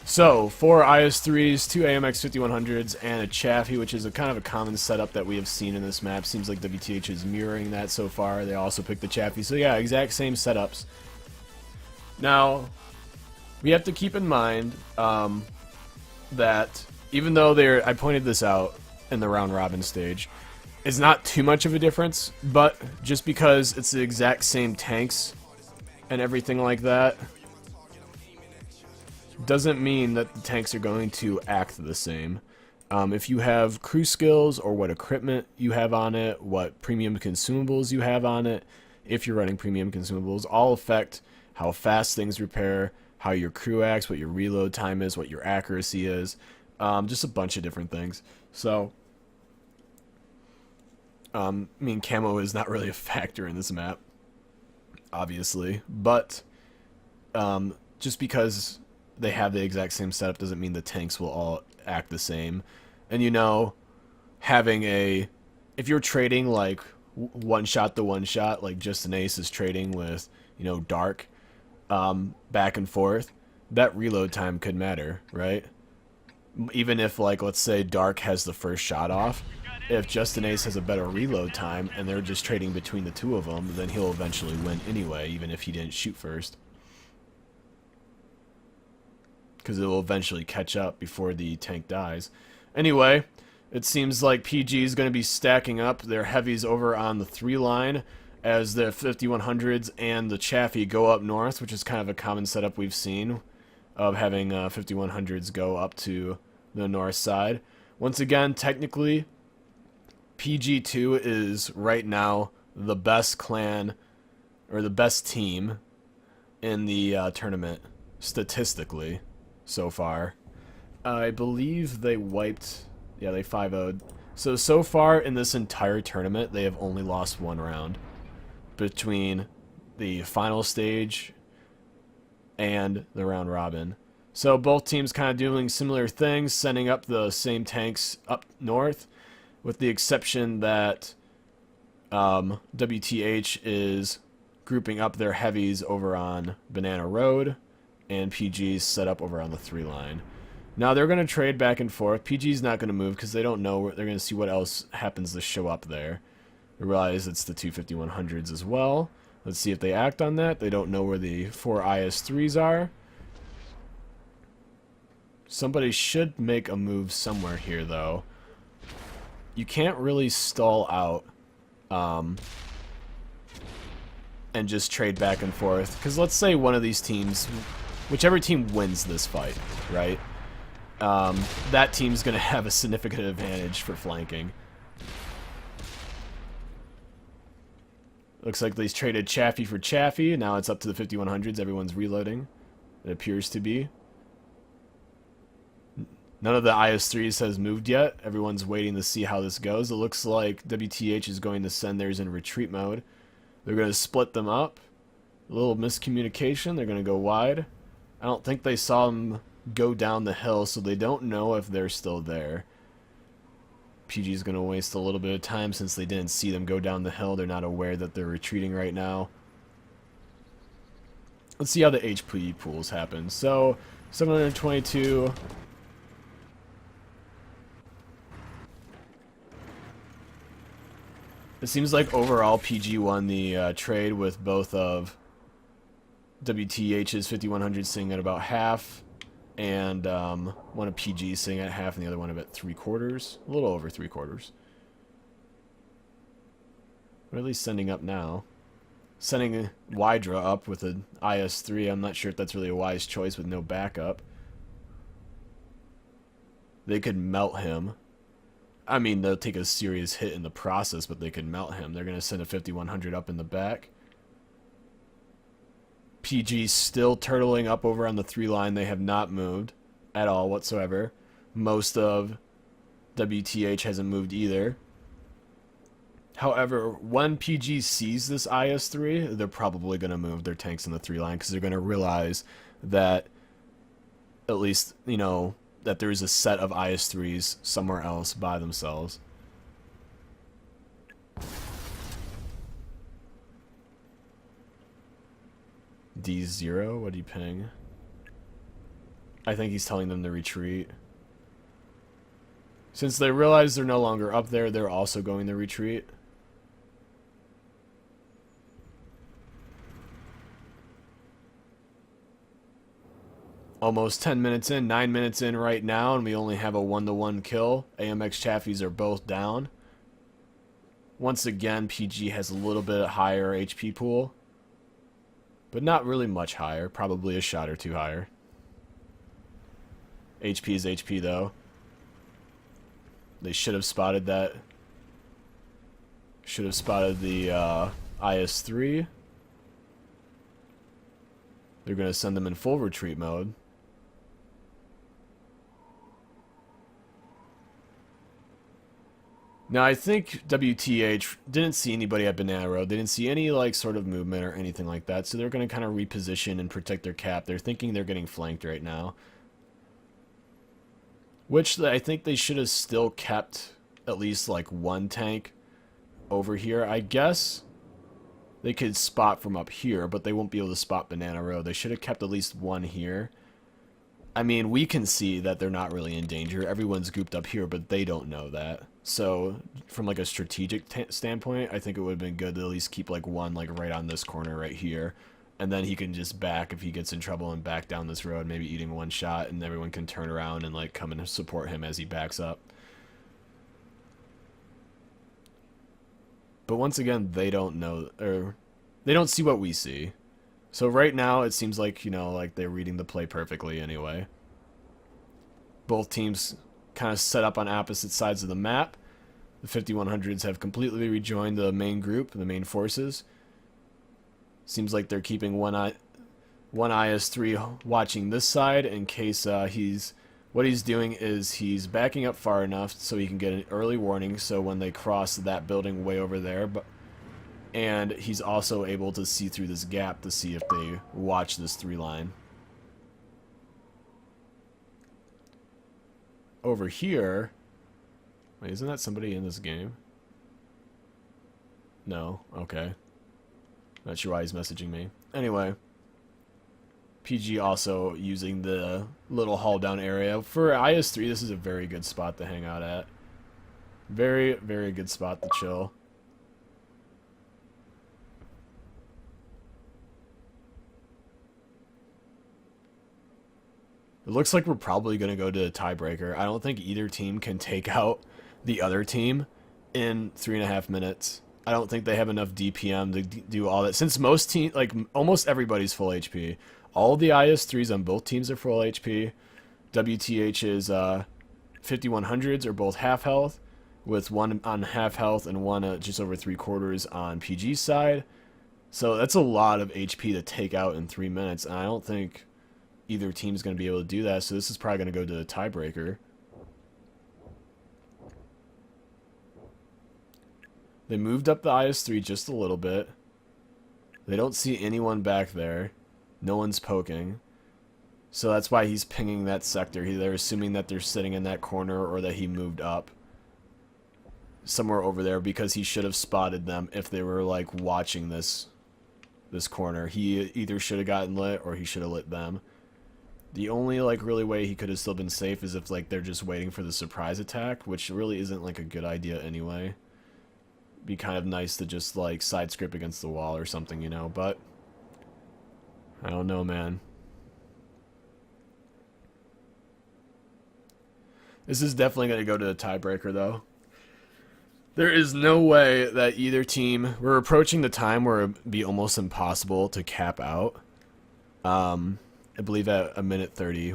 So, 4 IS-3s, 2 AMX 5100s, and a Chaffee, which is a kind of a common setup that we have seen in this map. Seems like WTH is mirroring that so far. They also picked the Chaffee. So yeah, exact same setups. Now, we have to keep in mind that even though I pointed this out in the round robin stage, it's not too much of a difference, but just because it's the exact same tanks and everything like that, doesn't mean that the tanks are going to act the same. If you have crew skills or what equipment you have on it, what premium consumables you have on it, if you're running premium consumables, all affect how fast things repair, how your crew acts, what your reload time is, what your accuracy is, just a bunch of different things. So, I mean, camo is not really a factor in this map, obviously, but just because they have the exact same setup doesn't mean the tanks will all act the same. And you know, if you're trading like one shot to one shot, like just an ace is trading with, you know, Dark, back and forth, that reload time could matter, right? Even if, like, let's say Dark has the first shot off, if Justin Ace has a better reload time and they're just trading between the two of them, then he'll eventually win anyway, even if he didn't shoot first. Because it will eventually catch up before the tank dies. Anyway, it seems like PG is going to be stacking up their heavies over on the 3 line as the 5100s and the Chaffee go up north, which is kind of a common setup we've seen of having 5100s go up to the north side. Once again, technically, PG2 is right now the best clan or the best team in the tournament statistically so far. I believe they wiped, yeah, they 5-0'd. So far in this entire tournament, they have only lost 1 round between the final stage and the round robin. So both teams kind of doing similar things, sending up the same tanks up north, with the exception that WTH is grouping up their heavies over on Banana Road, and PG's set up over on the 3 line. Now they're going to trade back and forth. PG's not going to move because they don't know. They're going to see what else happens to show up there. They realize it's the 2 5100s as well. Let's see if they act on that. They don't know where the 4 IS-3s are. Somebody should make a move somewhere here, though. You can't really stall out and just trade back and forth. Because let's say one of these teams, whichever team wins this fight, right? That team's going to have a significant advantage for flanking. Looks like they traded Chaffee for Chaffee. Now it's up to the 5100s. Everyone's reloading. It appears to be. None of the IS-3s has moved yet. Everyone's waiting to see how this goes. It looks like WTH is going to send theirs in retreat mode. They're going to split them up. A little miscommunication. They're going to go wide. I don't think they saw them go down the hill, so they don't know if they're still there. PG is going to waste a little bit of time since they didn't see them go down the hill. They're not aware that they're retreating right now. Let's see how the HP pools happen. So, 722... It seems like overall PG won the trade with both of WTH's 5100 sitting at about half, and one of PG sitting at half, and the other one about 3/4, a little over 3/4. We're at least sending up now. Sending Wydra up with an IS-3, I'm not sure if that's really a wise choice with no backup. They could melt him. I mean, they'll take a serious hit in the process, but they can melt him. They're going to send a 5100 up in the back. PG's still turtling up over on the 3 line. They have not moved at all whatsoever. Most of WTH hasn't moved either. However, when PG sees this IS-3, they're probably going to move their tanks in the 3 line because they're going to realize that, at least, you know, that there is a set of IS-3s somewhere else by themselves. D0, what do you ping? I think he's telling them to retreat. Since they realize they're no longer up there, they're also going to retreat. Almost 10 minutes in, 9 minutes in right now, and we only have a 1-to-1 kill. AMX Chaffies are both down. Once again, PG has a little bit higher HP pool, but not really much higher. Probably a shot or two higher. HP is HP, though. They should have spotted that. Should have spotted the IS-3. They're going to send them in full retreat mode. Now, I think WTH didn't see anybody at Banana Road. They didn't see any, like, sort of movement or anything like that. So they're going to kind of reposition and protect their cap. They're thinking they're getting flanked right now. Which I think they should have still kept at least, like, one tank over here. I guess they could spot from up here, but they won't be able to spot Banana Road. They should have kept at least one here. I mean, we can see that they're not really in danger. Everyone's grouped up here, but they don't know that. So, from like a strategic standpoint, I think it would have been good to at least keep like one like right on this corner right here. And then he can just back if he gets in trouble and back down this road, maybe eating one shot, and everyone can turn around and like come and support him as he backs up. But once again, they don't know, or they don't see what we see. So right now, it seems like, you know, like they're reading the play perfectly anyway. Both teams kind of set up on opposite sides of the map. The 5100s have completely rejoined the main group, the main forces. Seems like they're keeping one IS-3 watching this side in case what he's doing is he's backing up far enough so he can get an early warning so when they cross that building way over there, and he's also able to see through this gap to see if they watch this 3-line. Over here... Wait, isn't that somebody in this game? No? Okay. Not sure why he's messaging me. Anyway. PG also using the little hull down area. For IS-3, this is a very good spot to hang out at. Very, very good spot to chill. It looks like we're probably going to go to a tiebreaker. I don't think either team can take out the other team in 3.5 minutes. I don't think they have enough DPM to do all that. Since most teams, like almost everybody's full HP. All the IS-3s on both teams are full HP. WTH's 5100s are both half health, with one on half health and one just over 3/4 on PG's side. So that's a lot of HP to take out in 3 minutes, and I don't think either team's going to be able to do that, so this is probably going to go to a tiebreaker. They moved up the IS-3 just a little bit. They don't see anyone back there. No one's poking. So that's why he's pinging that sector. They're assuming that they're sitting in that corner or that he moved up somewhere over there because he should have spotted them if they were like watching this corner. He either should have gotten lit or he should have lit them. The only like really way he could have still been safe is if like they're just waiting for the surprise attack, which really isn't like a good idea anyway. Be kind of nice to just like side script against the wall or something, you know, but I don't know, man. This is definitely going to go to a tiebreaker, though. There is no way that either team... We're approaching the time where it would be almost impossible to cap out. I believe at a minute 30,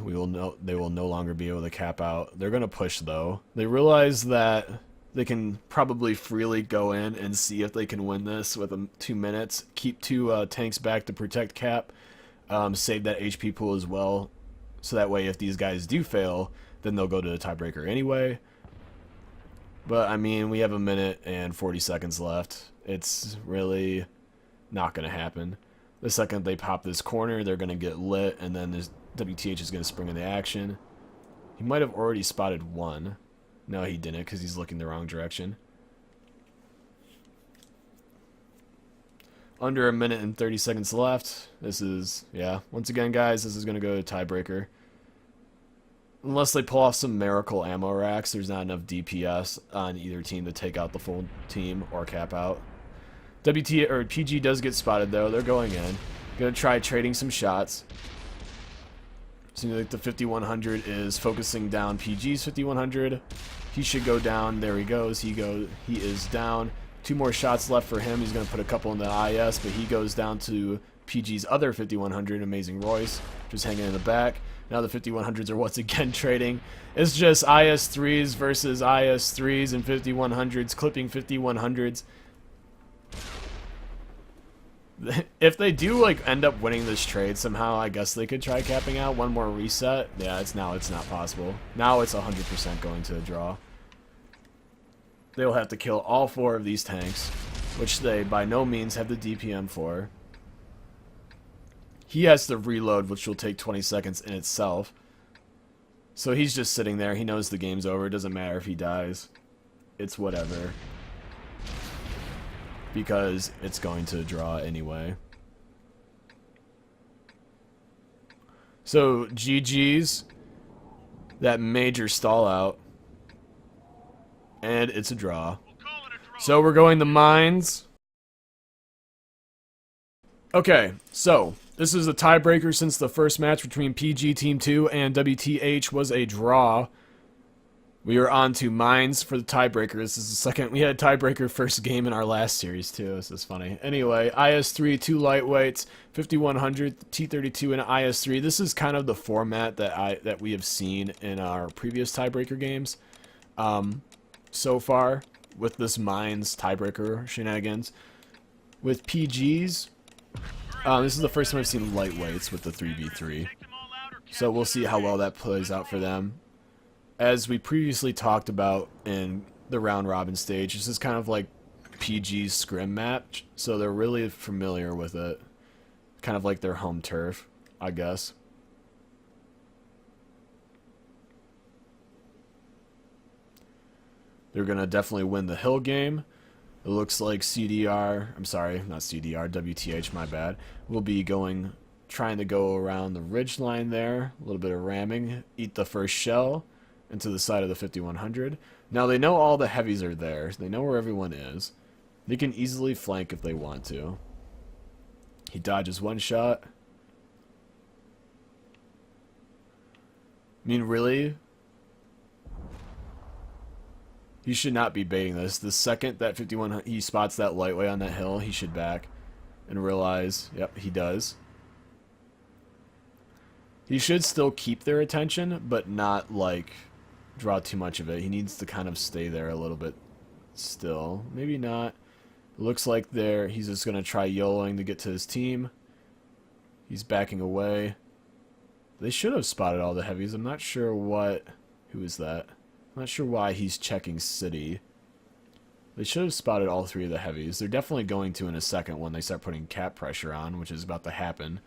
they will no longer be able to cap out. They're going to push, though. They realize that they can probably freely go in and see if they can win this with 2 minutes. Keep 2 tanks back to protect cap. Save that HP pool as well. So that way, if these guys do fail, then they'll go to the tiebreaker anyway. But, I mean, we have a minute and 40 seconds left. It's really not going to happen. The second they pop this corner, they're going to get lit, and then this WTH is going to spring into action. He might have already spotted one. No, he didn't, because he's looking the wrong direction. Under a minute and 30 seconds left. This is, yeah, once again, guys, this is going to go to tiebreaker. Unless they pull off some miracle ammo racks, there's not enough DPS on either team to take out the full team or cap out. WT or PG does get spotted though. They're going in. Gonna try trading some shots. Seems like the 5100 is focusing down PG's 5100. He should go down. There he goes. He is down. 2 more shots left for him. He's gonna put a couple in the IS, but he goes down to PG's other 5100, Amazing Royce, just hanging in the back. Now the 5100s are once again trading. It's just IS3s versus IS3s and 5100s, clipping 5100s. If they do like end up winning this trade somehow, I guess they could try capping out. One more reset. Yeah, it's not possible. Now it's 100% going to a draw. They'll have to kill all 4 of these tanks, which they by no means have the DPM for. He has to reload, which will take 20 seconds in itself. So he's just sitting there. He knows the game's over. It doesn't matter if he dies. It's whatever. Because it's going to draw anyway. So GG's. That major stall out. And it's a draw. So we're going to mines. Okay, so this is a tiebreaker since the first match between PG Team 2 and WTH was a draw. We are on to mines for the tiebreaker. This is the second. We had a tiebreaker first game in our last series too. This is funny. Anyway, IS3, 2 lightweights, 5100, T32, and IS3. This is kind of the format that we have seen in our previous tiebreaker games so far with this mines tiebreaker shenanigans. With PGs, this is the first time I've seen lightweights with the 3v3. So we'll see how well that plays out for them. As we previously talked about in the round robin stage, this is kind of like PG's scrim match, so they're really familiar with it. Kind of like their home turf, I guess. They're going to definitely win the hill game. It looks like CDR, I'm sorry, not CDR, WTH, my bad, will be trying to go around the ridge line there. A little bit of ramming, eat the first shell into the side of the 5100. Now they know all the heavies are there. They know where everyone is. They can easily flank if they want to. He dodges 1 shot. I mean, really? He should not be baiting this. The second that 51 he spots that lightweight on that hill, he should back and realize, yep, he does. He should still keep their attention, but not like draw too much of it. He needs to kind of stay there a little bit still. Maybe not. It looks like he's just going to try YOLOing to get to his team. He's backing away. They should have spotted all the heavies. I'm not sure who is that? I'm not sure why he's checking city. They should have spotted all 3 of the heavies. They're definitely going to in a second when they start putting cap pressure on, which is about to happen.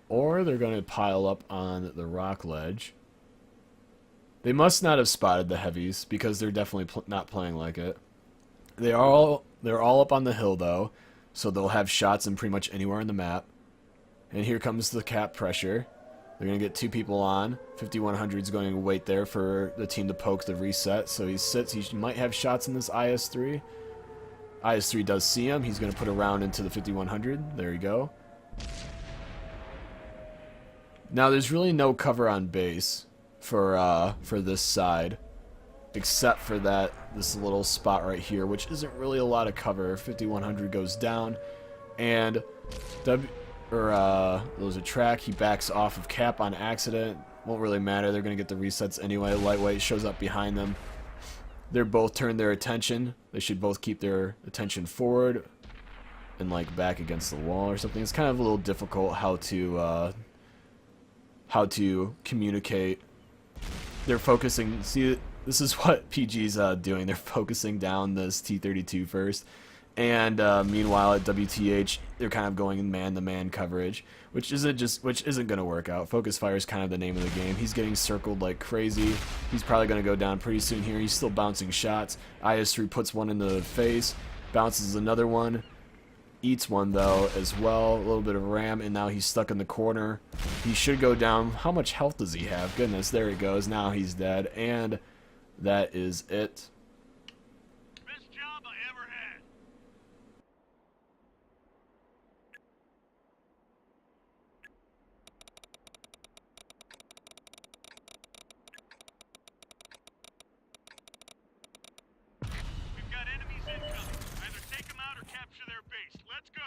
Or they're going to pile up on the rock ledge. They must not have spotted the heavies because they're definitely not playing like it. They're all up on the hill though, so they'll have shots in pretty much anywhere on the map. And here comes the cap pressure. They're going to get 2 people on. 5100 is going to wait there for the team to poke the reset. So he sits. He might have shots in this IS3. IS3 does see him. He's going to put a round into the 5100. There you go. Now there's really no cover on base for this side, except for this little spot right here, which isn't really a lot of cover. 5100 goes down, and there's a track. He backs off of cap on accident. Won't really matter. They're gonna get the resets anyway. Lightweight shows up behind them. They're both turned their attention. They should both keep their attention forward and like back against the wall or something. It's kind of a little difficult how to communicate. They're focusing. See, this is what PG's doing. They're focusing down this T32 first, and meanwhile at WTH they're kind of going man-to-man coverage, which isn't going to work out. Focus fire is kind of the name of the game. He's getting circled like crazy. He's probably going to go down pretty soon here. He's still bouncing shots. IS3 puts one in the face, bounces another one. Eats one, though, as well. A little bit of ram, and now he's stuck in the corner. He should go down. How much health does he have? Goodness, there he goes. Now he's dead, and that is it. Best job I ever had. We've got enemies incoming. Either take them out or capture their base. Let's go.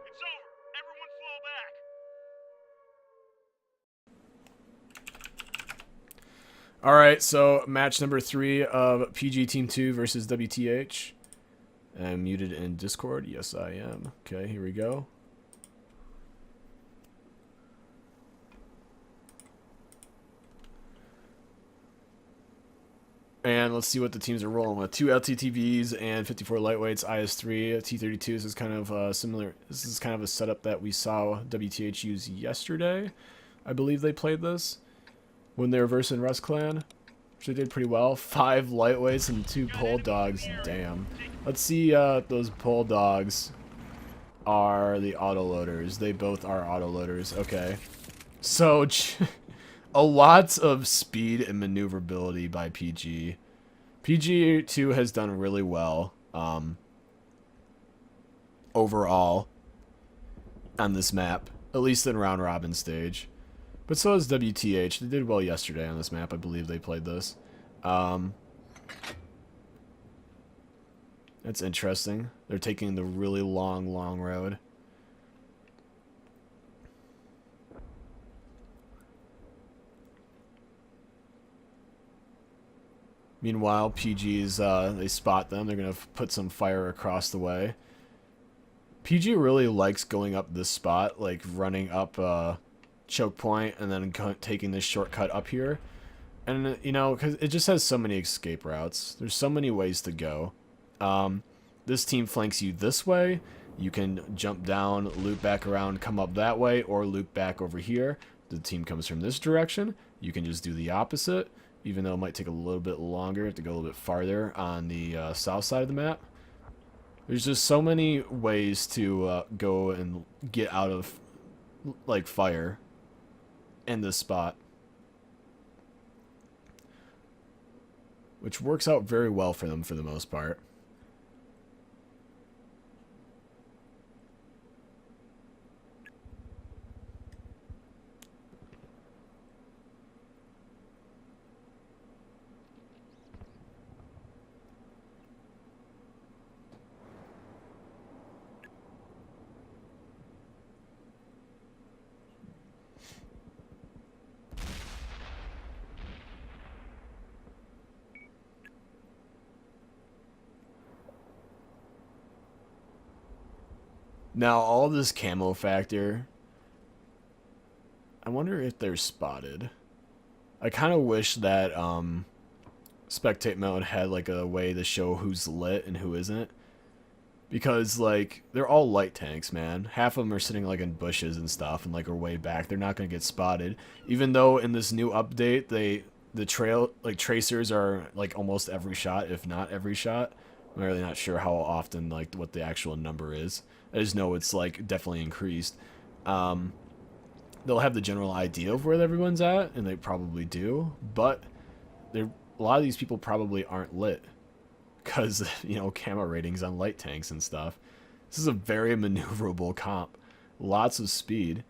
It's over. Everyone fall back. Alright, so match number 3 of PG Team 2 versus WTH. I'm muted in Discord. Yes, I am. Okay, here we go. And let's see what the teams are rolling with. 2 LTTVs and 54 lightweights, IS-3, T-32s is kind of similar. This is kind of a setup that we saw WTH use yesterday. I believe they played this when they were versing Rust Clan, which they did pretty well. 5 lightweights and 2 pole dogs. Damn. Let's see those pole dogs are the autoloaders. They both are autoloaders. Okay. So a lot of speed and maneuverability by PG. PG2 has done really well overall on this map, at least in round robin stage. But so has WTH. They did well yesterday on this map. I believe they played this. That's interesting. They're taking the really long road. Meanwhile, PG's, they spot them. They're going to put some fire across the way. PG really likes going up this spot, like running up choke point and then taking this shortcut up here. And, you know, because it just has so many escape routes. There's so many ways to go. This team flanks you this way. You can jump down, loop back around, come up that way, or loop back over here. The team comes from this direction. You can just do the opposite, even though it might take a little bit longer to go a little bit farther on the south side of the map. There's just so many ways to go and get out of, like, fire in this spot. Which works out very well for them for the most part. Now, all this camo factor, I wonder if they're spotted. I kind of wish that spectate mode had like a way to show who's lit and who isn't. Because, like, they're all light tanks, man. Half of them are sitting, like, in bushes and stuff and, like, are way back. They're not going to get spotted. Even though in this new update, the tracers are, like, almost every shot, if not every shot. I'm really not sure how often, like, what the actual number is. I just know it's, like, definitely increased. They'll have the general idea of where everyone's at, and they probably do. But a lot of these people probably aren't lit. Because, you know, camo ratings on light tanks and stuff. This is a very maneuverable comp. Lots of speed.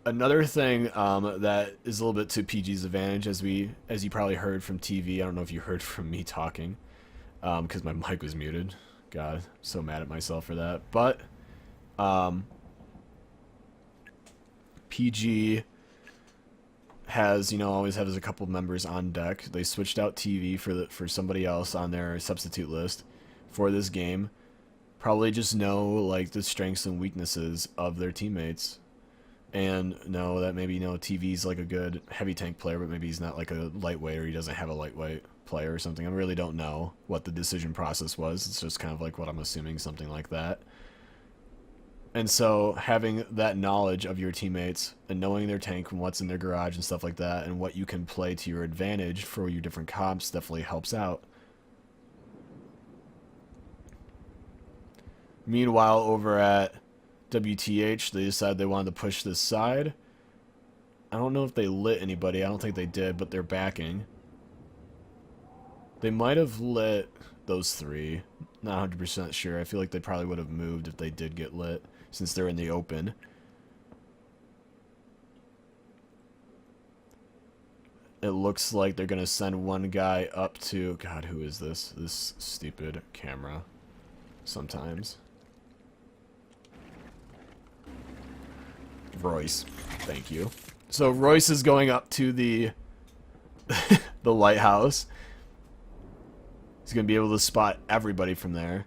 Another thing that is a little bit to PG's advantage, as you probably heard from TV. I don't know if you heard from me talking, because my mic was muted. God, I'm so mad at myself for that. But PG has, you know, always has a couple members on deck. They switched out TV for somebody else on their substitute list for this game. Probably just know, like, the strengths and weaknesses of their teammates. And know that maybe, you know, TV's like a good heavy tank player, but maybe he's not like a lightweight, or he doesn't have a lightweight player or something. I really don't know what the decision process was. It's just kind of like what I'm assuming, something like that. And so having that knowledge of your teammates and knowing their tank and what's in their garage and stuff like that, and what you can play to your advantage for your different comps, definitely helps out. Meanwhile, over at WTH, they decided they wanted to push this side. I don't know if they lit anybody. I don't think they did, but they're backing. They might have lit those three. Not 100% sure. I feel like they probably would have moved if they did get lit, since they're in the open. It looks like they're going to send one guy up to... God, who is this? This stupid camera. Sometimes. Royce. Thank you. So Royce is going up to the the lighthouse. He's going to be able to spot everybody from there.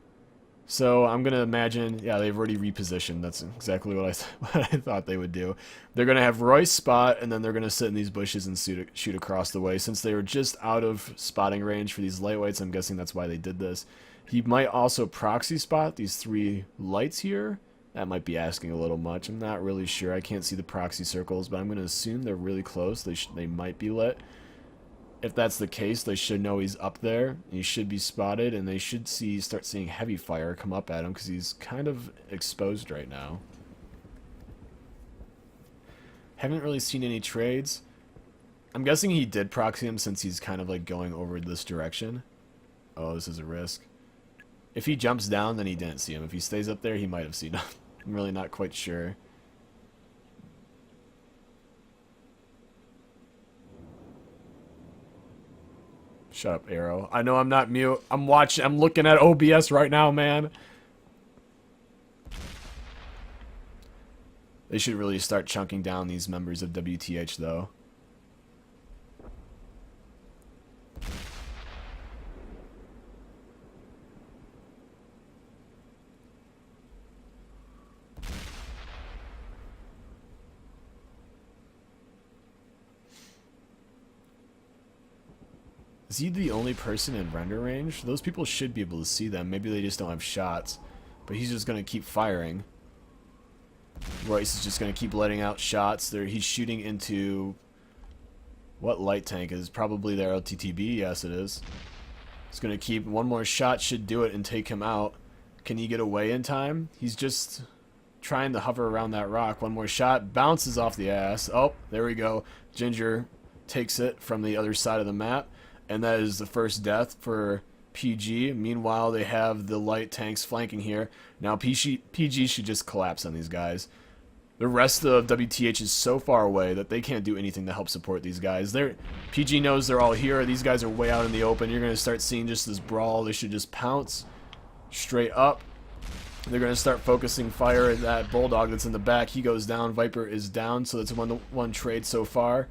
So I'm going to imagine, yeah, they've already repositioned. That's exactly what I thought they would do. They're going to have Royce spot, and then they're going to sit in these bushes and shoot across the way. Since they were just out of spotting range for these lightweights, I'm guessing that's why they did this. He might also proxy spot these three lights here. That might be asking a little much. I'm not really sure. I can't see the proxy circles, but I'm going to assume they're really close. They might be lit. If that's the case, they should know he's up there. He should be spotted, and they should start seeing heavy fire come up at him, because he's kind of exposed right now. Haven't really seen any trades. I'm guessing he did proxy him, since he's kind of like going over this direction. Oh, this is a risk. If he jumps down, then he didn't see him. If he stays up there, he might have seen him. I'm really not quite sure. Shut up, Arrow. I know I'm not mute. I'm looking at OBS right now, man. They should really start chunking down these members of WTH, though. Is he the only person in render range? Those people should be able to see them. Maybe they just don't have shots. But he's just going to keep firing. Royce is just going to keep letting out shots. He's shooting into... What light tank is? Probably their LTTB. Yes, it is. He's going to keep... One more shot should do it and take him out. Can he get away in time? He's just trying to hover around that rock. One more shot. Bounces off the ass. Oh, there we go. Ginger takes it from the other side of the map. And that is the first death for PG. Meanwhile, they have the light tanks flanking here. Now, PG should just collapse on these guys. The rest of WTH is so far away that they can't do anything to help support these guys. PG knows they're all here. These guys are way out in the open. You're going to start seeing just this brawl. They should just pounce straight up. They're going to start focusing fire at that Bulldog that's in the back. He goes down. Viper is down, so that's a 1-1 trade so far.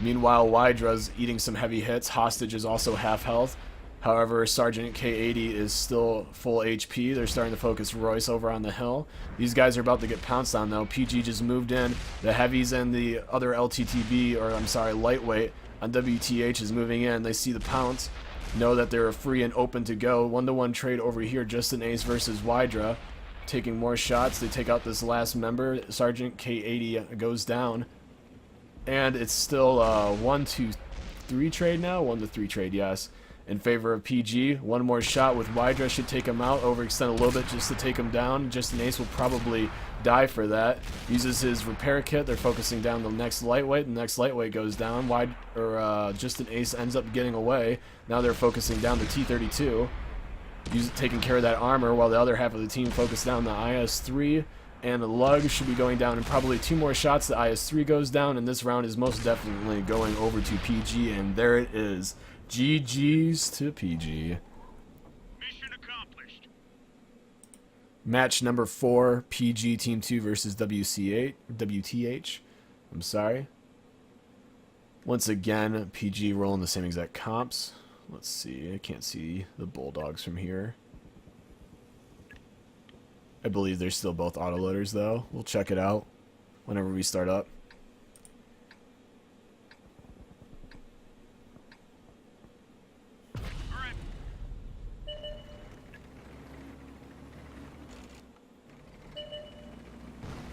Meanwhile, Wydra's eating some heavy hits. Hostage is also half health. However, Sergeant K80 is still full HP. They're starting to focus Royce over on the hill. These guys are about to get pounced on, though. PG just moved in. The heavies and the other LTTB, or I'm sorry, lightweight on WTH is moving in. They see the pounce, know that they're free and open to go. 1-to-1 trade over here. Just an ace versus Wydra. Taking more shots. They take out this last member. Sergeant K80 goes down. And it's still 1-2-3 trade now. 1-to-3 trade, yes. In favor of PG. One more shot with Wydra should take him out. Overextend a little bit just to take him down. Just an ace will probably die for that. Uses his repair kit. They're focusing down the next lightweight. The next lightweight goes down. Just an ace ends up getting away. Now they're focusing down the T-32. Taking care of that armor while the other half of the team focus down the IS-3. And the lug should be going down in probably 2 more shots. The IS-3 goes down, and this round is most definitely going over to PG, and there it is. GG's to PG. Mission accomplished. Match number 4, PG Team 2 versus WTH. I'm sorry. Once again, PG rolling the same exact comps. Let's see. I can't see the Bulldogs from here. I believe they're still both autoloaders, though. We'll check it out whenever we start up.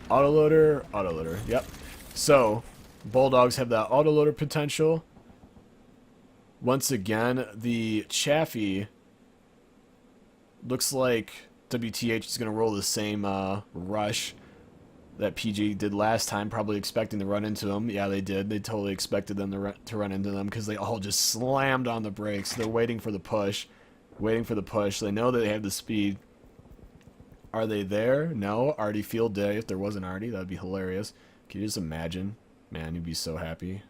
Autoloader, yep. So, Bulldogs have that autoloader potential. Once again, the Chaffee looks like WTH is going to roll the same rush that PG did last time, probably expecting to run into them. Yeah, they did. They totally expected them to run into them because they all just slammed on the brakes. They're waiting for the push. They know that they have the speed. Are they there? No. Artie field day. If there wasn't Artie, that would be hilarious. Can you just imagine? Man, you'd be so happy.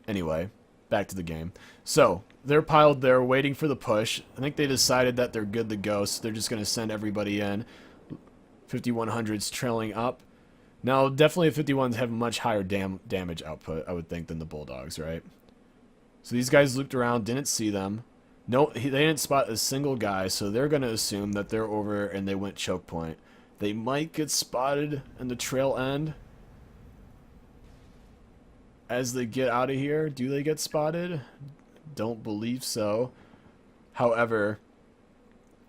Anyway, back to the game. So, they're piled there waiting for the push. I think they decided that they're good to go, so they're just going to send everybody in. 5100s trailing up. Now, definitely 51s have much higher damage output, I would think, than the Bulldogs, right? So these guys looked around, didn't see them. No, they didn't spot a single guy, so they're going to assume that they're over and they went choke point. They might get spotted in the trail end. As they get out of here, do they get spotted? Don't believe so. However,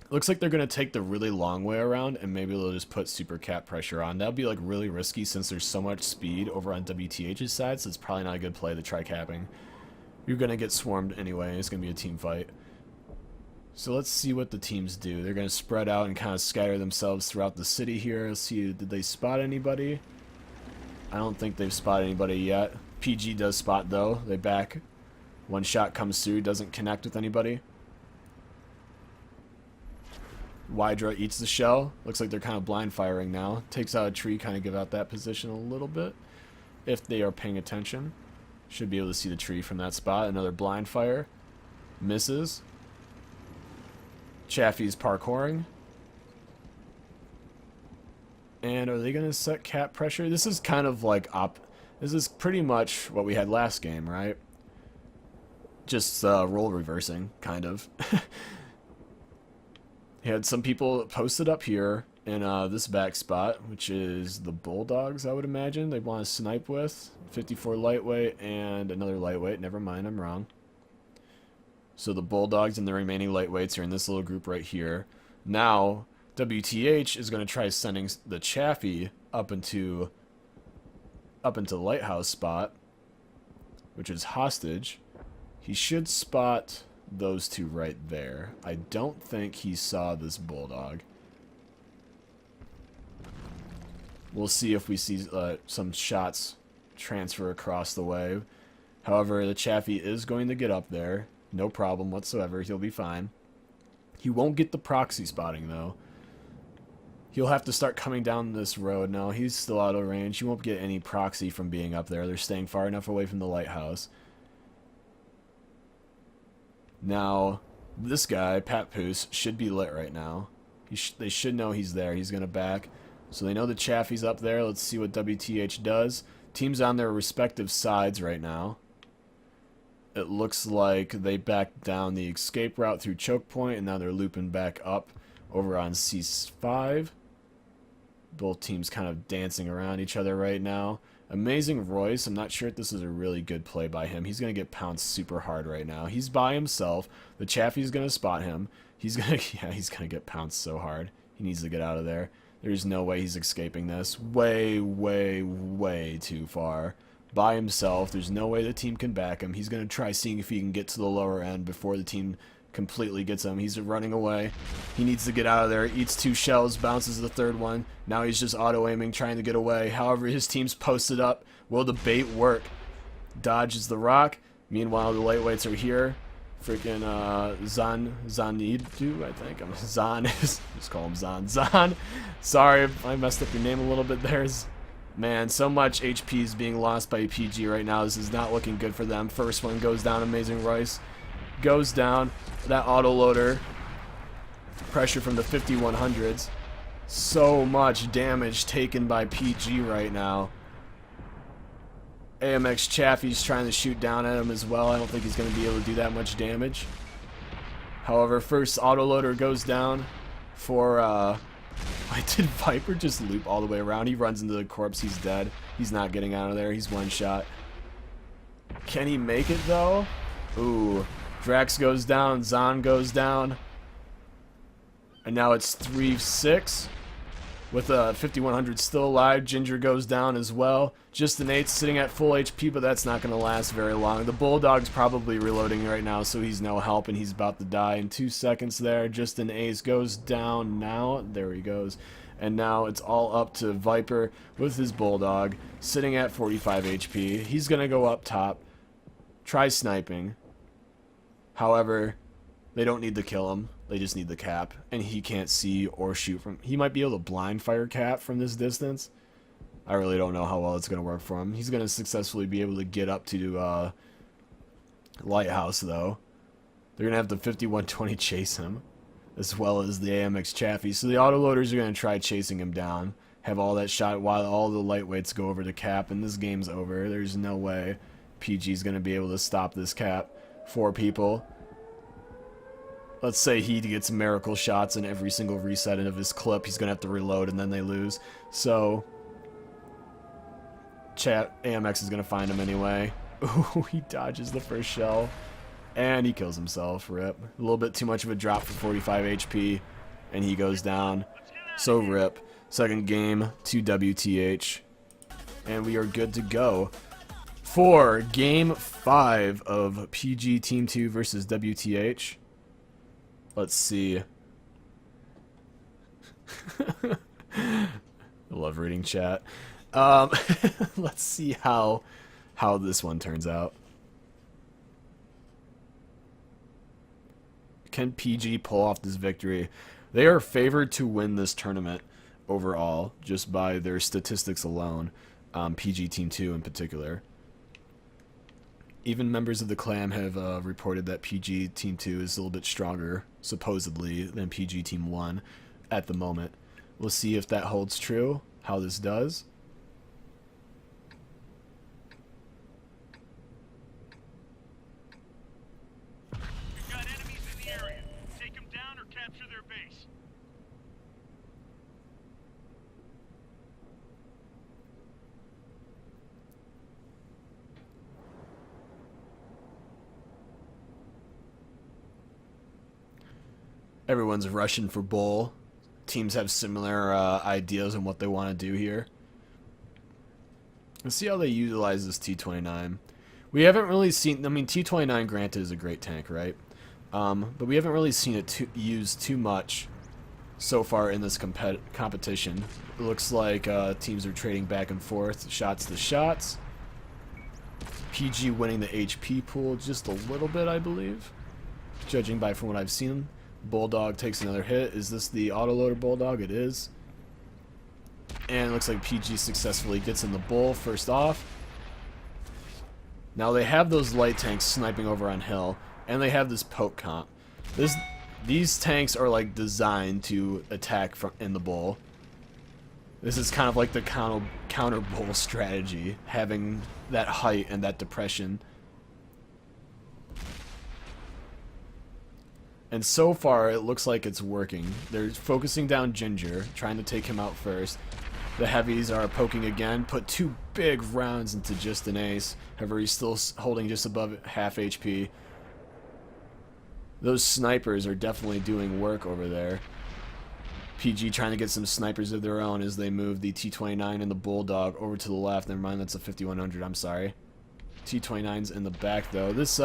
looks like they're going to take the really long way around and maybe they'll just put super cap pressure on. That'll be like really risky since there's so much speed over on WTH's side, so it's probably not a good play to try capping. You're going to get swarmed anyway. It's going to be a team fight. So let's see what the teams do. They're going to spread out and kind of scatter themselves throughout the city here. Let's see, did they spot anybody? I don't think they've spotted anybody yet. PG does spot though. They back. One shot comes through, doesn't connect with anybody. Wydra eats the shell. Looks like they're kind of blind firing now. Takes out a tree, kind of give out that position a little bit. If they are paying attention. Should be able to see the tree from that spot. Another blind fire. Misses. Chaffee's parkouring. And are they going to set cap pressure? This is kind of like this is pretty much what we had last game, right? Just role reversing, kind of. He had some people posted up here in this back spot, which is the Bulldogs, I would imagine. They want to snipe with 54 lightweight and another lightweight. Never mind, I'm wrong. So the Bulldogs and the remaining lightweights are in this little group right here. Now, WTH is going to try sending the Chaffee up into the lighthouse spot, which is hostage. He should spot those two right there. I don't think he saw this Bulldog. We'll see if we see some shots transfer across the way. However, the Chaffee is going to get up there. No problem whatsoever. He'll be fine. He won't get the proxy spotting, though. He'll have to start coming down this road. No, he's still out of range. He won't get any proxy from being up there. They're staying far enough away from the lighthouse. Now, this guy, Papoose, should be lit right now. They should know he's there. He's going to back. So they know the Chaffee's up there. Let's see what WTH does. Teams on their respective sides right now. It looks like they backed down the escape route through choke point, and now they're looping back up over on C5. Both teams kind of dancing around each other right now. Amazing Royce. I'm not sure if this is a really good play by him. He's going to get pounced super hard right now. He's by himself. The Chaffee's going to spot him. He's going to get pounced so hard. He needs to get out of there. There's no way he's escaping this. Way, way, way too far. By himself. There's no way the team can back him. He's going to try seeing if he can get to the lower end before the team completely gets him. He's running away. He needs to get out of there. Eats 2 shells. Bounces the 3rd one. Now he's just auto-aiming, trying to get away. However, his team's posted up. Will the bait work? Dodges the rock. Meanwhile, the lightweights are here. Freaking Zanidu, I think. Zan is. Just call him Zan. Zan. Sorry if I messed up your name a little bit there. Man, so much HP is being lost by PG right now. This is not looking good for them. First one goes down. Amazing Royce goes down. That autoloader. Pressure from the 5100s. So much damage taken by PG right now. AMX Chaffee's trying to shoot down at him as well. I don't think he's going to be able to do that much damage. However, first autoloader goes down for, why did Viper just loop all the way around? He runs into the corpse. He's dead. He's not getting out of there. He's one shot. Can he make it, though? Ooh. Drax goes down. Zan goes down. And now it's 3-6. With 5100 still alive, Ginger goes down as well. Just an 8 sitting at full HP, but that's not going to last very long. The Bulldog's probably reloading right now, so he's no help, and he's about to die in 2 seconds there. Just an Ace goes down now. There he goes. And now it's all up to Viper with his Bulldog, sitting at 45 HP. He's going to go up top, try sniping. However, they don't need to kill him. They just need the cap, and he can't see or shoot from. He might be able to blind fire cap from this distance. I really don't know how well it's going to work for him. He's going to successfully be able to get up to Lighthouse, though. They're going to have the 5120 chase him, as well as the AMX Chaffee. So the autoloaders are going to try chasing him down, have all that shot while all the lightweights go over to cap, and this game's over. There's no way PG's going to be able to stop this cap. 4 people. Let's say he gets miracle shots in every single reset of his clip. He's going to have to reload, and then they lose. So, AMX is going to find him anyway. Ooh, he dodges the first shell. And he kills himself. Rip. A little bit too much of a drop for 45 HP. And he goes down. So rip. Second game to WTH. And we are good to go for Game 5 of PG Team 2 versus WTH. Let's see. I love reading chat. Let's see how this one turns out. Can PG pull off this victory? They are favored to win this tournament overall, just by their statistics alone. PG Team 2 in particular. Even members of the clan have reported that PG Team 2 is a little bit stronger, supposedly, than PG Team 1 at the moment. We'll see if that holds true. how this does. We've got enemies in the area. Take them down or capture their base. Everyone's rushing for bull. Teams have similar ideas on what they want to do here. Let's see how they utilize this T-29. We haven't really seen... I mean, T-29, granted, is a great tank, right? But we haven't really seen it used too much so far in this competition. It looks like teams are trading back and forth, shots to shots. PG winning the HP pool just a little bit, I believe, judging by from what I've seen. Bulldog takes another hit. Is this the autoloader Bulldog? It is. And it looks like PG successfully gets in the bull first off. Now they have those light tanks sniping over on hill, and they have this poke comp. These tanks are like designed to attack from in the bull. This is kind of like the counter bull strategy, having that height and that depression. And so far, it looks like it's working. They're focusing down Ginger, trying to take him out first. The heavies are poking again, put 2 big rounds into just an ace. However, he's still holding just above half HP. Those snipers are definitely doing work over there. PG trying to get some snipers of their own as they move the T-29 and the Bulldog over to the left. Never mind, that's a 5100, I'm sorry. T-29's in the back, though. This,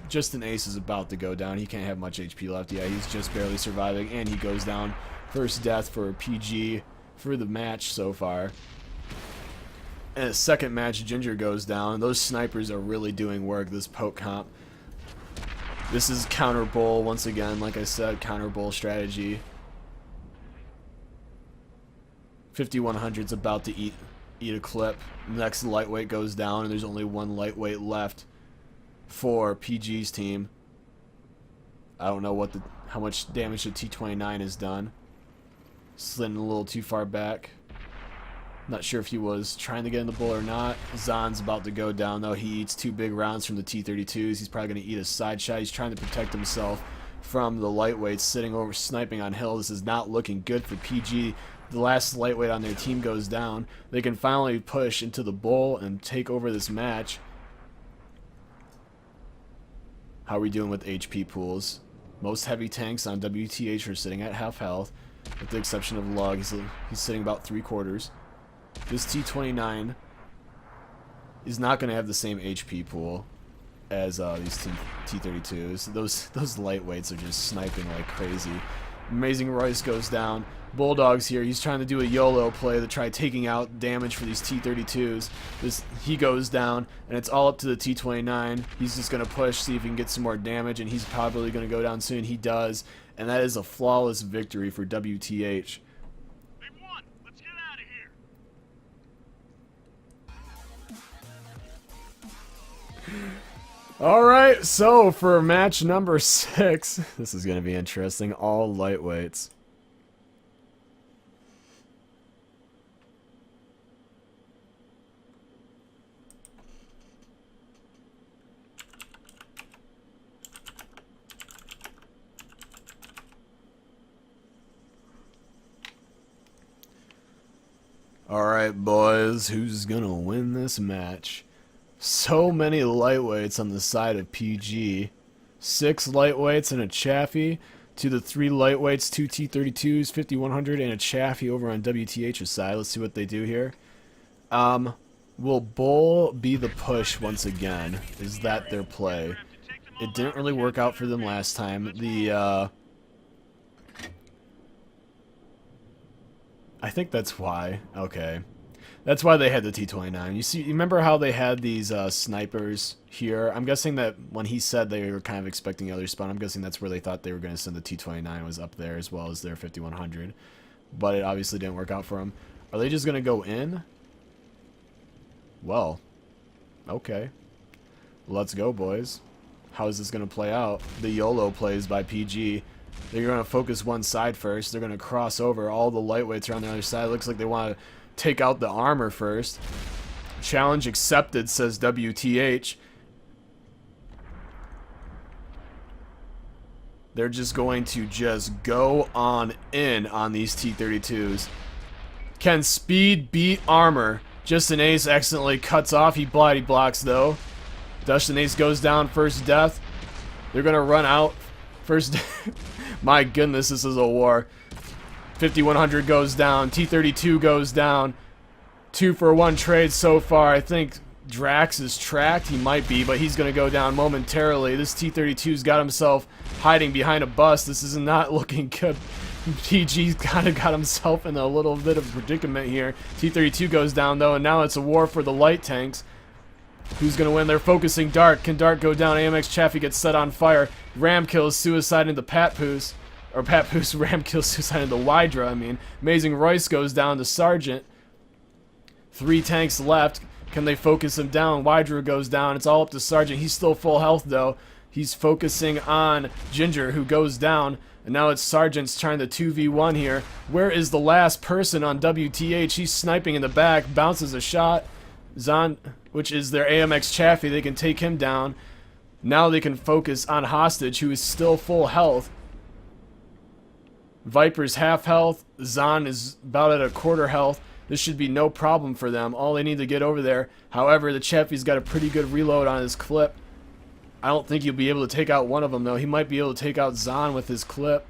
just an ace is about to go down. He can't have much HP left. Yeah, he's just barely surviving, and he goes down. First death for PG for the match so far. And a second match, Ginger goes down. Those snipers are really doing work, this poke comp. This is counter bull, once again, like I said, counter bull strategy. 5100's about to eat a clip. Next lightweight goes down, and there's only one lightweight left for PG's team. I don't know how much damage the T-29 has done. Slidden a little too far back. Not sure if he was trying to get in the bull or not. Zon's about to go down, though. He eats 2 big rounds from the T-32s. He's probably going to eat a side shot. He's trying to protect himself from the lightweights sitting over sniping on hill. This is not looking good for PG. The last lightweight on their team goes down. They can finally push into the bull and take over this match. How are we doing with HP pools? Most heavy tanks on WTH are sitting at half health, with the exception of Lug. He's sitting about 3/4. This T-29 is not going to have the same HP pool as these T-32s. Those lightweights are just sniping like crazy. Amazing Royce goes down. Bulldog's here. He's trying to do a YOLO play to try taking out damage for these T-32s. He goes down, and it's all up to the T-29. He's just going to push, see if he can get some more damage, and he's probably going to go down soon. He does, and that is a flawless victory for WTH. They won. Let's get out of here. Alright, so for match number 6, this is going to be interesting. All lightweights. Alright, boys, who's gonna win this match? So many lightweights on the side of PG. 6 lightweights and a Chaffee to the 3 lightweights, 2 T-32s, 5100, and a Chaffee over on WTH's side. Let's see what they do here. Will Bull be the push once again? Is that their play? It didn't really work out for them last time. I think that's why. Okay. That's why they had the T-29. You remember how they had these snipers here? I'm guessing that when he said they were kind of expecting the other spawn, I'm guessing that's where they thought they were going to send the T-29 was up there as well as their 5100. But it obviously didn't work out for them. Are they just going to go in? Well, okay. Let's go, boys. How is this going to play out? The YOLO plays by PG. They're going to focus one side first. They're going to cross over. All the lightweights are on the other side. Looks like they want to take out the armor first. Challenge accepted, says WTH. They're just going to just go on in on these T-32s. Can speed beat armor? Justin Ace accidentally cuts off. He body blocks though. Justin Ace goes down, first death. They're gonna run out. First. My goodness, this is a war. 5100 goes down. T-32 goes down. 2-for-1 trade so far. I think Drax is tracked. He might be, but he's going to go down momentarily. This T-32's got himself hiding behind a bus. This is not looking good. PG's kind of got himself in a little bit of a predicament here. T-32 goes down, though, and now it's a war for the light tanks. Who's going to win? They're focusing Dart. Can Dart go down? AMX Chaffee gets set on fire. Ram kills suicide into Papoose. Or Papoose Ram kills suicide into Wydra, I mean. Amazing Royce goes down to Sergeant. 3 tanks left. Can they focus him down? Wydra goes down. It's all up to Sergeant. He's still full health, though. He's focusing on Ginger, who goes down. And now it's Sergeant's trying to 2v1 here. Where is the last person on WTH? He's sniping in the back. Bounces a shot. Zon, which is their AMX Chaffee. They can take him down. Now they can focus on Hostage, who is still full health. Viper's half health. Zon is about at a quarter health. This should be no problem for them. All they need to get over there. However, the Chaffee's got a pretty good reload on his clip. I don't think he'll be able to take out one of them, though. He might be able to take out Zon with his clip.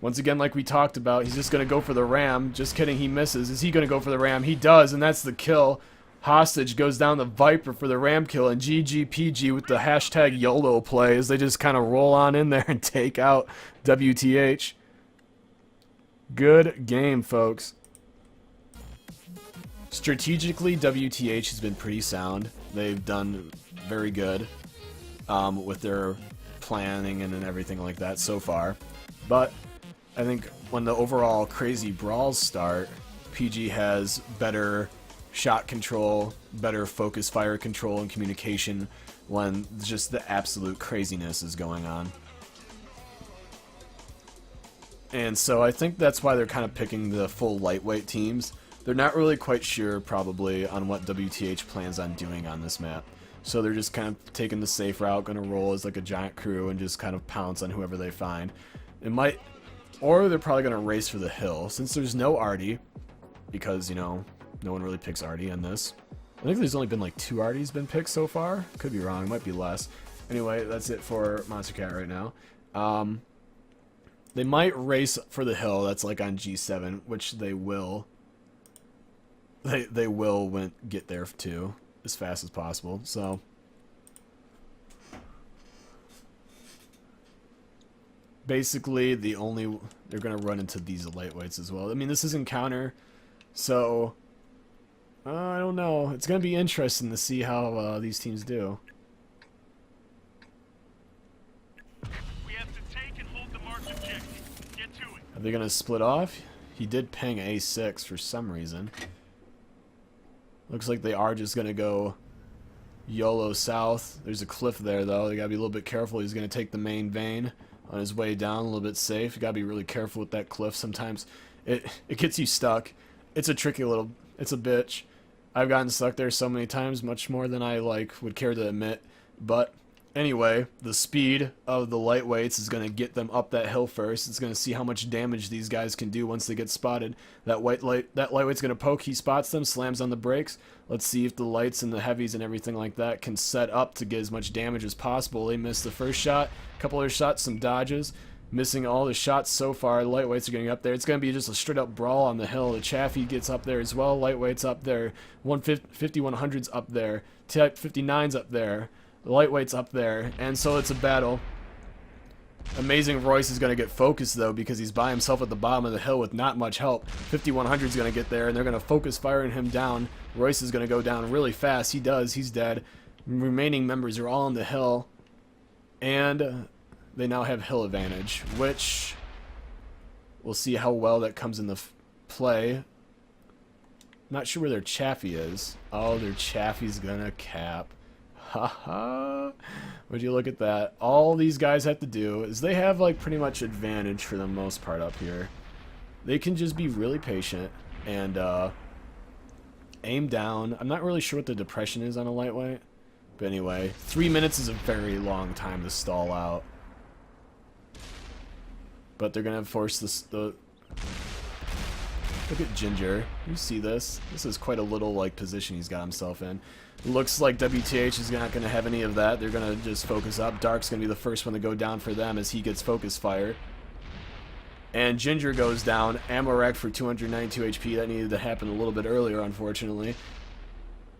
Once again, like we talked about, he's just going to go for the ram. Just kidding, he misses. Is he going to go for the ram? He does, and that's the kill. Hostage goes down the Viper for the ram kill, and GGPG with the hashtag YOLO play as they just kind of roll on in there and take out WTH. Good game, folks. Strategically, WTH has been pretty sound. They've done very good with their planning and everything like that so far. But I think when the overall crazy brawls start, PG has better shot control, better focus fire control and communication when just the absolute craziness is going on. And so I think that's why they're kind of picking the full lightweight teams. They're not really quite sure, probably, on what WTH plans on doing on this map. So they're just kind of taking the safe route, going to roll as like a giant crew and just kind of pounce on whoever they find. It might, or they're probably going to race for the hill. Since there's no Artie, because, you know, no one really picks Artie in this. I think there's only been like 2 Arties been picked so far. Could be wrong, might be less. Anyway, that's it for Monster Cat right now. They might race for the hill, that's like on G7, which they will. They will get there too, as fast as possible. So basically, they're gonna run into these lightweights as well. I mean, this is encounter, so I don't know. It's gonna be interesting to see how these teams do. We have to take and hold the marked objective. Get to it. Are they gonna split off? He did ping A6 for some reason. Looks like they are just going to go YOLO south. There's a cliff there, though. They got to be a little bit careful. He's going to take the main vein on his way down, a little bit safe. You got to be really careful with that cliff. Sometimes it gets you stuck. It's a tricky little... It's a bitch. I've gotten stuck there so many times, much more than I would care to admit. But anyway, the speed of the lightweights is going to get them up that hill first. It's going to see how much damage these guys can do once they get spotted. That lightweight's going to poke. He spots them, slams on the brakes. Let's see if the lights and the heavies and everything like that can set up to get as much damage as possible. They missed the first shot, a couple other shots, some dodges. Missing all the shots so far. The lightweights are getting up there. It's going to be just a straight up brawl on the hill. The Chaffee gets up there as well. Lightweight's up there. 5100's up there. Type 59's up there. The lightweight's up there, and so it's a battle. Amazing Royce is going to get focused, though, because he's by himself at the bottom of the hill with not much help. 5100's going to get there, and they're going to focus firing him down. Royce is going to go down really fast. He does. He's dead. Remaining members are all on the hill, and they now have hill advantage, which we'll see how well that comes into play. Not sure where their Chaffee is. Oh, their Chaffee's going to cap. Haha. Would you look at that? All these guys have to do is they have pretty much advantage for the most part up here. They can just be really patient. And aim down. I'm not really sure what the depression is on a lightweight. But anyway, 3 minutes is a very long time to stall out. But they're going to force the... Look at Ginger. You see this? This is quite a little like position he's got himself in. Looks like WTH is not going to have any of that. They're going to just focus up. Dark's going to be the first one to go down for them as he gets focus fire. And Ginger goes down. Ammo rack for 292 HP. That needed to happen a little bit earlier, unfortunately.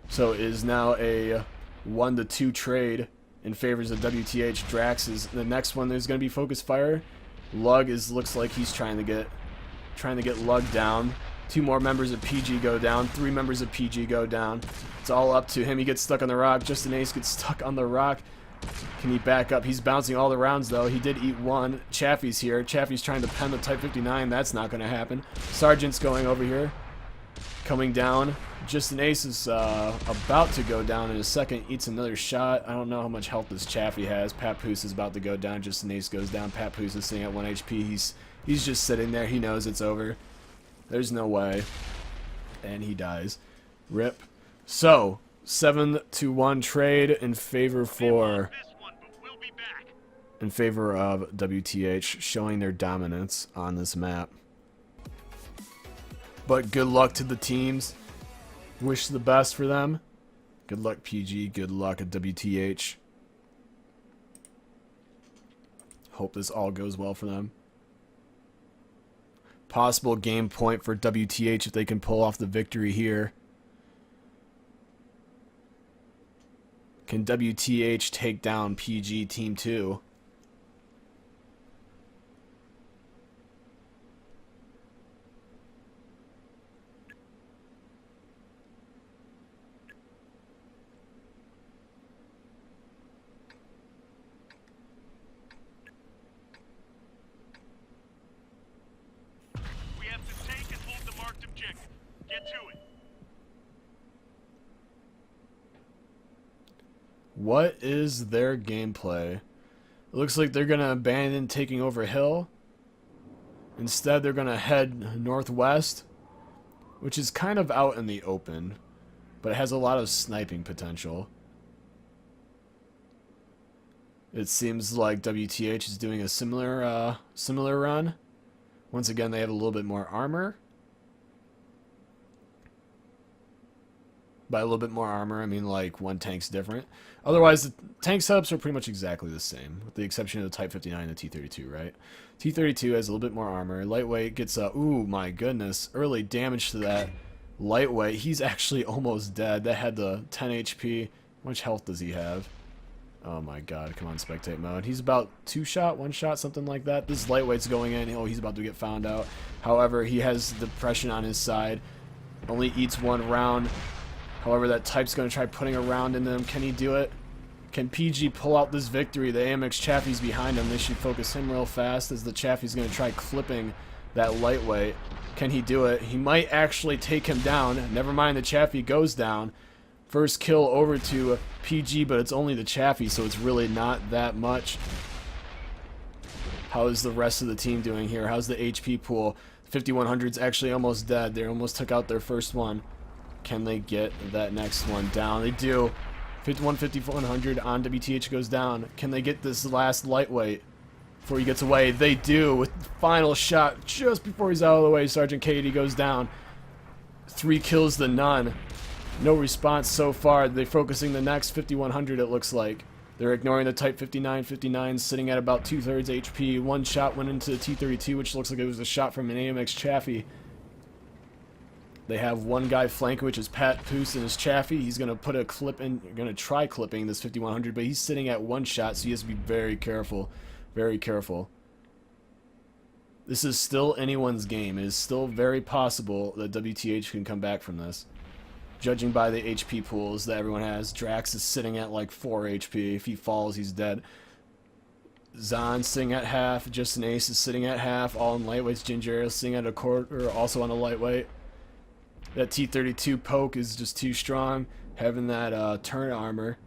So it is now a 1-2 trade in favors of WTH. Drax is the next one. There's going to be focus fire. Lug looks like he's trying to get Lug down. 2 more members of PG go down. 3 members of PG go down. It's all up to him. He gets stuck on the rock. Justin Ace gets stuck on the rock. Can he back up? He's bouncing all the rounds, though. He did eat one. Chaffee's here. Chaffee's trying to pen the Type 59. That's not going to happen. Sergeant's going over here. Coming down. Justin Ace is about to go down in a second. Eats another shot. I don't know how much health this Chaffee has. Papoose is about to go down. Justin Ace goes down. Papoose is sitting at 1 HP. He's just sitting there. He knows it's over. There's no way. And he dies. Rip. So, 7-1 trade in favor of WTH, showing their dominance on this map. But good luck to the teams. Wish the best for them. Good luck PG. Good luck at WTH. Hope this all goes well for them. Possible game point for WTH if they can pull off the victory here. Can WTH take down PG Team 2? We have to take and hold the marked objective. Get to it. What is their gameplay? It looks like they're going to abandon taking over hill. Instead, they're going to head northwest, which is kind of out in the open, but it has a lot of sniping potential. It seems like WTH is doing a similar run. Once again, they have a little bit more armor. By a little bit more armor, I mean like one tank's different. Otherwise, the tank setups are pretty much exactly the same, with the exception of the Type 59 and the T-32, right? T-32 has a little bit more armor. Lightweight gets a, ooh, my goodness, early damage to that lightweight. He's actually almost dead. That had the 10 HP. How much health does he have? Oh my god, come on, spectate mode. He's about 2 shot, 1 shot, something like that. This lightweight's going in. Oh, he's about to get found out. However, he has depression on his side. Only eats 1 round. However, that Type's going to try putting a round into him. Can he do it? Can PG pull out this victory? The AMX Chaffee's behind him. They should focus him real fast as the Chaffee's going to try clipping that lightweight. Can he do it? He might actually take him down. Never mind, the Chaffee goes down. First kill over to PG, but it's only the Chaffee, so it's really not that much. How is the rest of the team doing here? How's the HP pool? 5100's actually almost dead. They almost took out their first one. Can they get that next one down? They do. 5100 on WTH goes down. Can they get this last lightweight before he gets away? They do, with the final shot just before he's out of the way. Sergeant Katie goes down. 3 kills to none. No response so far. They're focusing the next 5100, it looks like. They're ignoring the Type 59. 59 sitting at about 2/3 HP. 1 shot went into the T-32, which looks like it was a shot from an AMX Chaffee. They have 1 guy flanking, which is Papoose and his Chaffee. He's going to put a clip in, going to try clipping this 5100, but he's sitting at 1 shot, so he has to be very careful. Very careful. This is still anyone's game. It is still very possible that WTH can come back from this. Judging by the HP pools that everyone has, Drax is sitting at like 4 HP. If he falls, he's dead. Zon's sitting at half. Justin Ace is sitting at half. All in lightweights. Ginger is sitting at a quarter, also on a lightweight. That T-32 poke is just too strong. Having that turn armor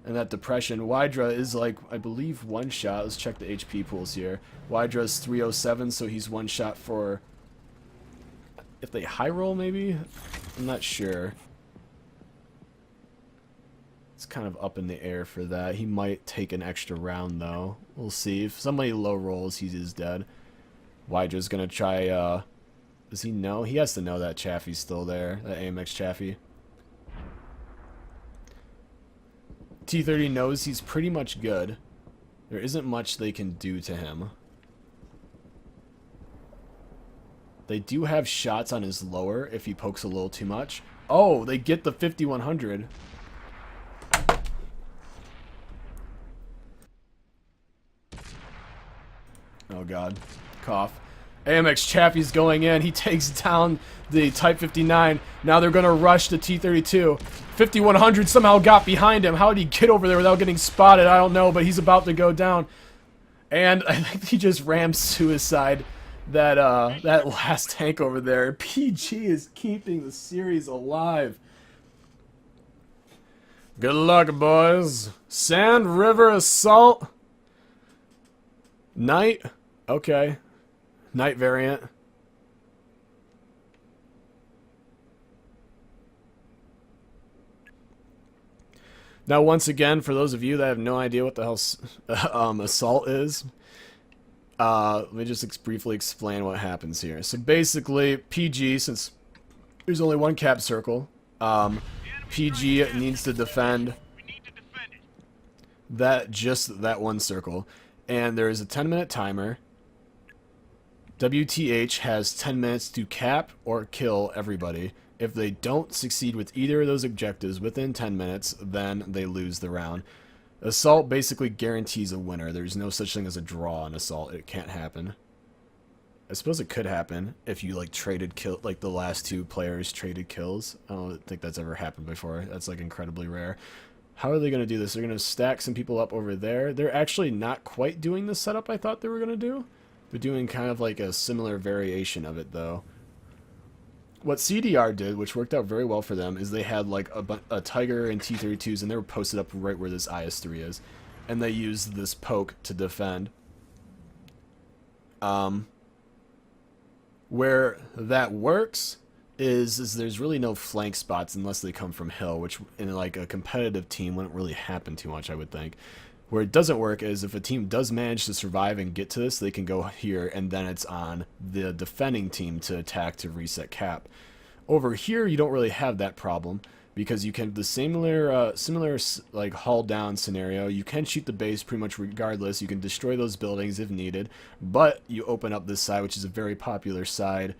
and that depression. Wydra is like, I believe, 1 shot. Let's check the HP pools here. Wydra's 307, so he's 1 shot for if they high roll, maybe? I'm not sure. It's kind of up in the air for that. He might take an extra round, though. We'll see. If somebody low rolls, he is dead. Wydra's gonna try, does he know? He has to know that Chaffee's still there. That AMX Chaffee. T30 knows he's pretty much good. There isn't much they can do to him. They do have shots on his lower if he pokes a little too much. Oh, they get the 5100. Oh god. Cough. AMX Chaffee's going in. He takes down the Type 59. Now they're going to rush the T32. 5100 somehow got behind him. How did he get over there without getting spotted? I don't know, but he's about to go down. And I think he just rammed suicide that that last tank over there. PG is keeping the series alive. Good luck, boys. Sand River Assault. Night. Okay. Night variant. Now, once again, for those of you that have no idea what the hell assault is, let me just briefly explain what happens here. So basically, PG, since there's only one cap circle, PG needs to defend that one circle, and there is a 10-minute timer. WTH has 10 minutes to cap or kill everybody. If they don't succeed with either of those objectives within 10 minutes, then they lose the round. Assault basically guarantees a winner. There's no such thing as a draw on Assault. It can't happen. I suppose it could happen if you like traded kill, like the last two players traded kills. I don't think that's ever happened before. That's like incredibly rare. How are they going to do this? They're going to stack some people up over there. They're actually not quite doing the setup I thought they were going to do. They're doing kind of like a similar variation of it, though. What CDR did, which worked out very well for them, is they had like a Tiger and T-32s, and they were posted up right where this IS-3 is. And they used this poke to defend. Where that works is there's really no flank spots unless they come from hill, which in like a competitive team wouldn't really happen too much, I would think. Where it doesn't work is if a team does manage to survive and get to this, they can go here, and then it's on the defending team to attack to reset cap. Over here, you don't really have that problem because you can the similar like haul down scenario. You can shoot the base pretty much regardless. You can destroy those buildings if needed, but you open up this side, which is a very popular side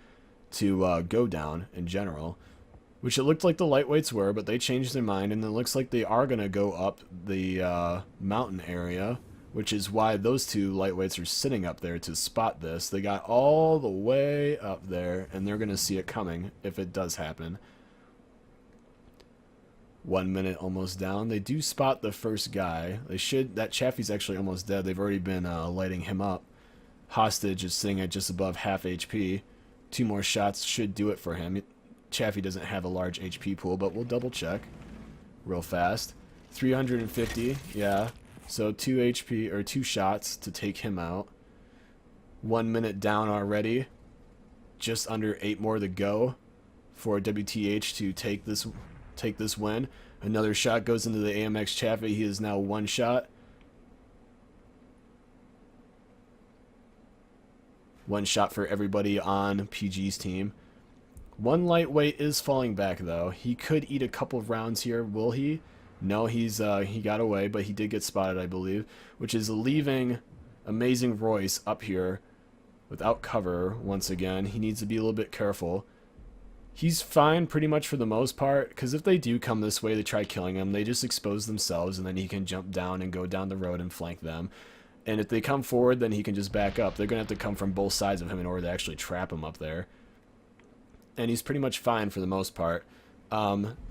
to go down in general. Which it looked like the lightweights were, but they changed their mind, and it looks like they are going to go up the mountain area, which is why those two lightweights are sitting up there to spot this. They got all the way up there, and they're going to see it coming if it does happen. 1 minute almost down. They do spot the first guy. They should. That Chaffee's actually almost dead. They've already been lighting him up. Hostage is sitting at just above half HP. 2 more shots should do it for him. Chaffee doesn't have a large HP pool, but we'll double check real fast. 350, yeah. So 2 HP or 2 shots to take him out. 1 minute down already. Just under 8 more to go for WTH to take this win. Another shot goes into the AMX Chaffee. He is now 1 shot. 1 shot for everybody on PG's team. 1 lightweight is falling back, though. He could eat a couple of rounds here. Will he? No, he got away, but he did get spotted, I believe, which is leaving Amazing Royce up here without cover once again. He needs to be a little bit careful. He's fine pretty much for the most part, because if they do come this way to try killing him, they just expose themselves, and then he can jump down and go down the road and flank them. And if they come forward, then he can just back up. They're going to have to come from both sides of him in order to actually trap him up there. And he's pretty much fine for the most part.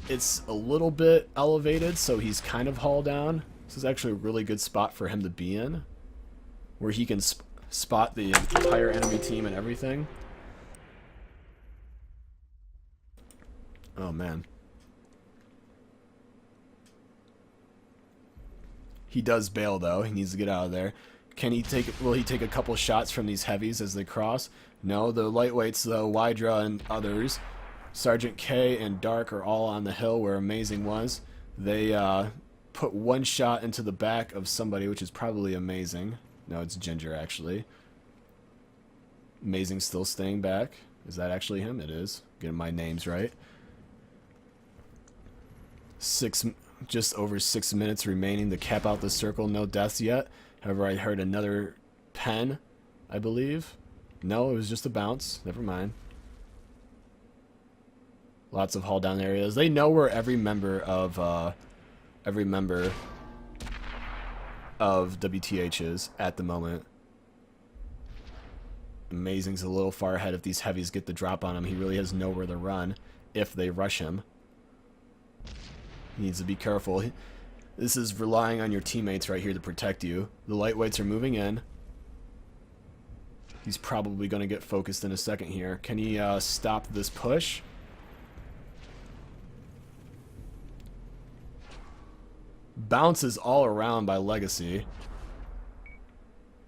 It's a little bit elevated, so he's kind of hauled down. This is actually a really good spot for him to be in, where he can spot the entire enemy team and everything. Oh, man. He does bail, though. He needs to get out of there. Will he take a couple shots from these heavies as they cross? No, the lightweights, though, Wydra and others, Sergeant K and Dark are all on the hill where Amazing was. They put one shot into the back of somebody, which is probably Amazing. No, it's Ginger, actually. Amazing still staying back. Is that actually him? It is. Getting my names right. Just over 6 minutes remaining to cap out the circle. No deaths yet. However, I heard another pen, I believe. No, it was just a bounce. Never mind. Lots of haul down areas. They know where every member of WTH is at the moment. Amazing's a little far ahead if these heavies get the drop on him. He really has nowhere to run if they rush him. He needs to be careful. This is relying on your teammates right here to protect you. The lightweights are moving in. He's probably going to get focused in a second here. Can he stop this push? Bounces all around by Legacy.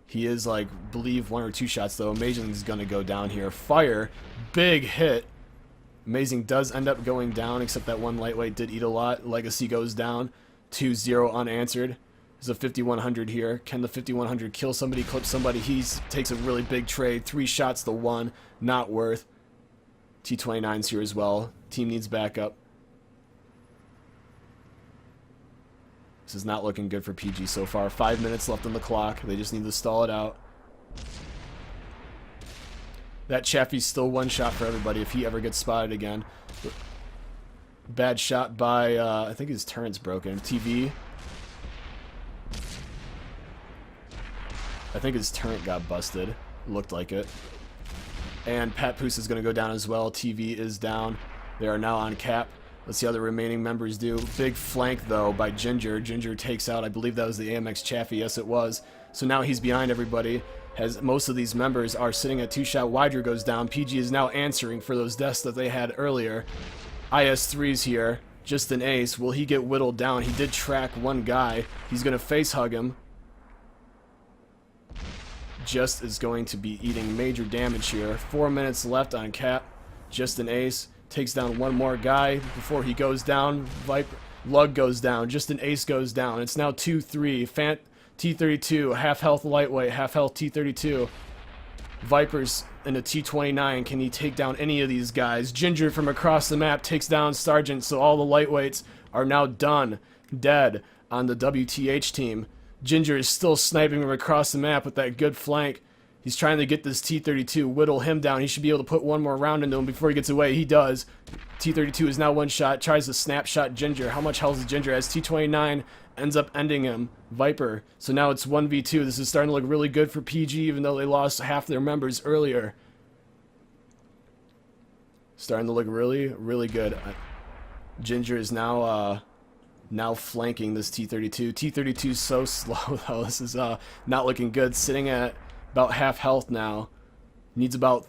He is, like, believe 1 or 2 shots, though. Amazing's going to go down here. Fire. Big hit. Amazing does end up going down, except that one lightweight did eat a lot. Legacy goes down. 2-0 unanswered. There's a 5100 here. Can the 5100 kill somebody, clip somebody? He takes a really big trade. 3 shots to 1. Not worth. T29's here as well. Team needs backup. This is not looking good for PG so far. 5 minutes left on the clock. They just need to stall it out. That Chaffee's still 1 shot for everybody if he ever gets spotted again. Bad shot by, I think his turret's broken. TV. I think his turret got busted. Looked like it. And Pat Poos is going to go down as well. TV is down. They are now on cap. Let's see how the remaining members do. Big flank, though, by Ginger. Ginger takes out, I believe that was the AMX Chaffee. Yes, it was. So now he's behind everybody. As most of these members are sitting at 2-shot. Wydra goes down. PG is now answering for those deaths that they had earlier. IS3's here. Just an ace. Will he get whittled down? He did track one guy. He's going to face hug him. Just is going to be eating major damage here. 4 minutes left on cap. Just an ace. Takes down one more guy before he goes down. Lug goes down. Just an ace goes down. It's now 2-3. T32, half health lightweight, half health T32. Viper's in a T29. Can he take down any of these guys? Ginger from across the map takes down Sergeant, so all the lightweights are now done. Dead on the WTH team. Ginger is still sniping from across the map with that good flank. He's trying to get this T32, whittle him down. He should be able to put one more round into him before he gets away. He does. T32 is now 1 shot. Tries to snapshot Ginger. How much health is Ginger? As T29 ends up ending him. Viper. So now it's 1v2. This is starting to look really good for PG, even though they lost half their members earlier. Starting to look really, really good. Ginger is now flanking this T32. T32 is so slow, though. This is not looking good. Sitting at about half health now. Needs about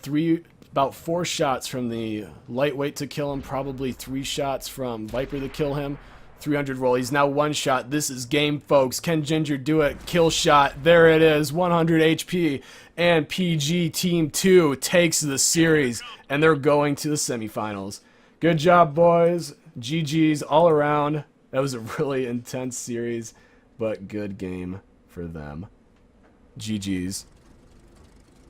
4 shots from the lightweight to kill him. Probably 3 shots from Viper to kill him. 300 roll. He's now 1 shot. This is game, folks. Can Ginger do it? Kill shot. There it is. 100 HP. And PG Team 2 takes the series. And they're going to the semifinals. Good job, boys. GG's all around. That was a really intense series, but good game for them. GG's.